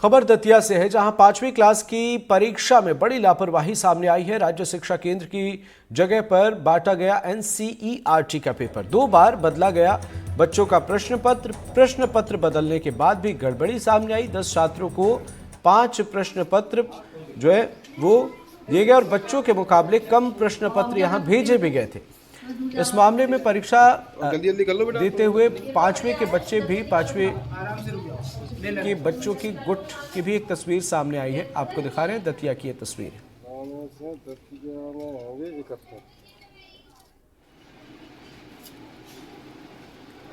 खबर दतिया से है, जहां 5वीं क्लास की परीक्षा में बड़ी लापरवाही सामने आई है। राज्य शिक्षा केंद्र की जगह पर बांटा गया एनसीईआरटी का पेपर, 2 बार बदला गया बच्चों का प्रश्न पत्र बदलने के बाद भी गड़बड़ी सामने आई। 10 छात्रों को 5 प्रश्न पत्र जो है वो दिए गए और बच्चों के मुकाबले कम प्रश्न पत्र यहां भेजे भी गए थे। इस मामले में परीक्षा देते हुए 5वीं के बच्चे भी 5वीं के बच्चों की गुट की भी एक तस्वीर सामने आई है। आपको दिखा रहे हैं दतिया की ये तस्वीर।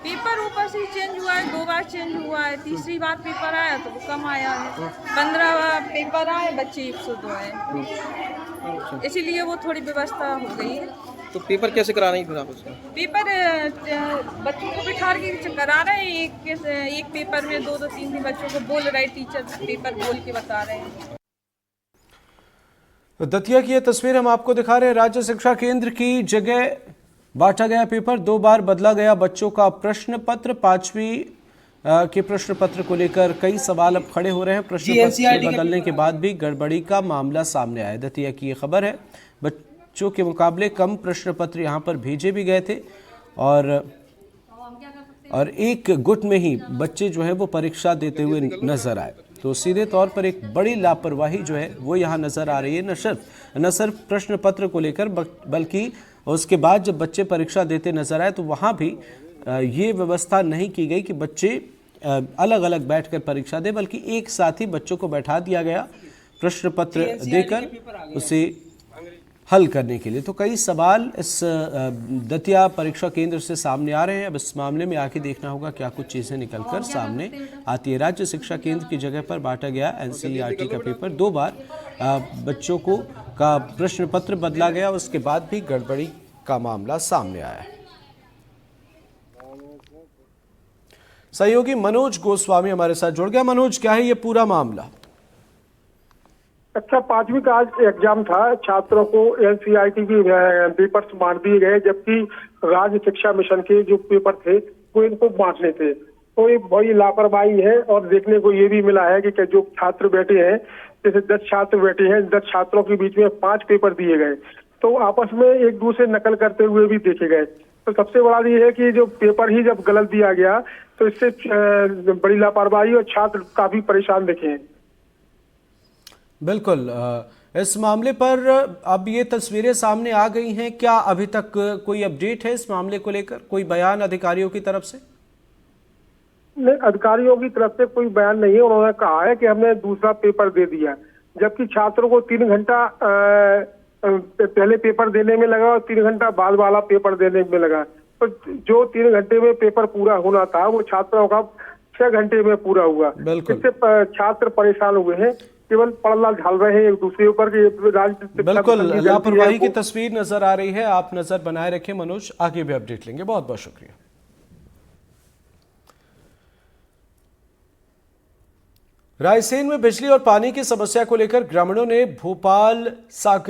पेपर ऊपर से चेंज हुआ है, 2 बार चेंज हुआ है, तीसरी बार पेपर आया तो वो कम आया है। 15 पेपर आए, बच्चे 102 आए, इसीलिए वो थोड़ी व्यवस्था हो गई है। तो पेपर कैसे करा रही फिर आप उसका? पेपर बच्चों को बिठा के करा रहे हैं। एक पेपर में 2-2 3 बच्चों को बोल रहे टीचर, पेपर बोल के बता रहे हैं। दतिया की ये तस्वीर हम आपको दिखा रहे हैं। राज्य शिक्षा केंद्र की जगह बांटा गया पेपर, 2 बार बदला गया बच्चों का प्रश्न पत्र। 5वीं के प्रश्न पत्र को लेकर कई सवाल अब खड़े हो रहे हैं। प्रश्न पत्र बदलने के बाद भी गड़बड़ी का मामला सामने आया। दतिया की ये खबर है। बच्चों के मुकाबले कम प्रश्न पत्र यहाँ पर भेजे भी गए थे और एक गुट में ही बच्चे जो है वो परीक्षा देते हुए नजर आए। तो सीधे तौर पर एक बड़ी लापरवाही जो है वो यहाँ नजर आ रही है। न सिर्फ प्रश्न पत्र को लेकर बल्कि उसके बाद जब बच्चे परीक्षा देते नजर आए तो वहाँ भी ये व्यवस्था नहीं की गई कि बच्चे अलग अलग बैठकर परीक्षा दें, बल्कि एक साथ ही बच्चों को बैठा दिया गया प्रश्न पत्र देकर उसे हल करने के लिए। तो कई सवाल इस दतिया परीक्षा केंद्र से सामने आ रहे हैं। अब इस मामले में आके देखना होगा क्या कुछ चीज़ें निकलकर सामने आती है। राज्य शिक्षा केंद्र की जगह पर बांटा गया एनसीईआरटी का पेपर, 2 बार बच्चों को का प्रश्न पत्र बदला गया, उसके बाद भी गड़बड़ी का मामला सामने आया है। सहयोगी मनोज गोस्वामी हमारे साथ जुड़ गया। मनोज, क्या है ये पूरा मामला? अच्छा, 5वीं का आज एग्जाम था। छात्रों को एनसीईआरटी की पेपर्स बांट दिए गए, जबकि राज्य शिक्षा मिशन के जो पेपर थे वो इनको बांटने थे। तो ये बड़ी लापरवाही है। और देखने को ये भी मिला है कि जो छात्र बैठे हैं, जैसे 10 छात्र बैठे हैं, 10 छात्रों के बीच में 5 पेपर दिए गए, तो आपस में एक दूसरे नकल करते हुए भी देखे गए। तो सबसे बड़ा ये है कि जो पेपर ही जब गलत दिया गया तो इससे बड़ी लापरवाही और छात्र काफी परेशान दिखे हैं। बिल्कुल। इस मामले पर अब ये तस्वीरें सामने आ गई हैं। क्या अभी तक कोई अपडेट है इस मामले को लेकर? कोई बयान अधिकारियों की तरफ से? नहीं, अधिकारियों की तरफ से कोई बयान नहीं है। उन्होंने कहा है कि हमने दूसरा पेपर दे दिया, जबकि छात्रों को 3 घंटा पहले पेपर देने में लगा और 3 घंटा बाद वाला पेपर देने में लगा। तो जो 3 घंटे में पेपर पूरा होना था वो छात्रों का 6 घंटे में पूरा हुआ। इससे छात्र परेशान हुए हैं, केवल पड़ला ढाल रहे हैं एक दूसरे ऊपर। बिल्कुल लापरवाही की तस्वीर नजर आ रही है। आप नजर बनाए रखें मनोज, आगे भी अपडेट लेंगे। बहुत बहुत शुक्रिया। रायसेन में बिजली और पानी की समस्या को लेकर ग्रामीणों ने भोपाल सागर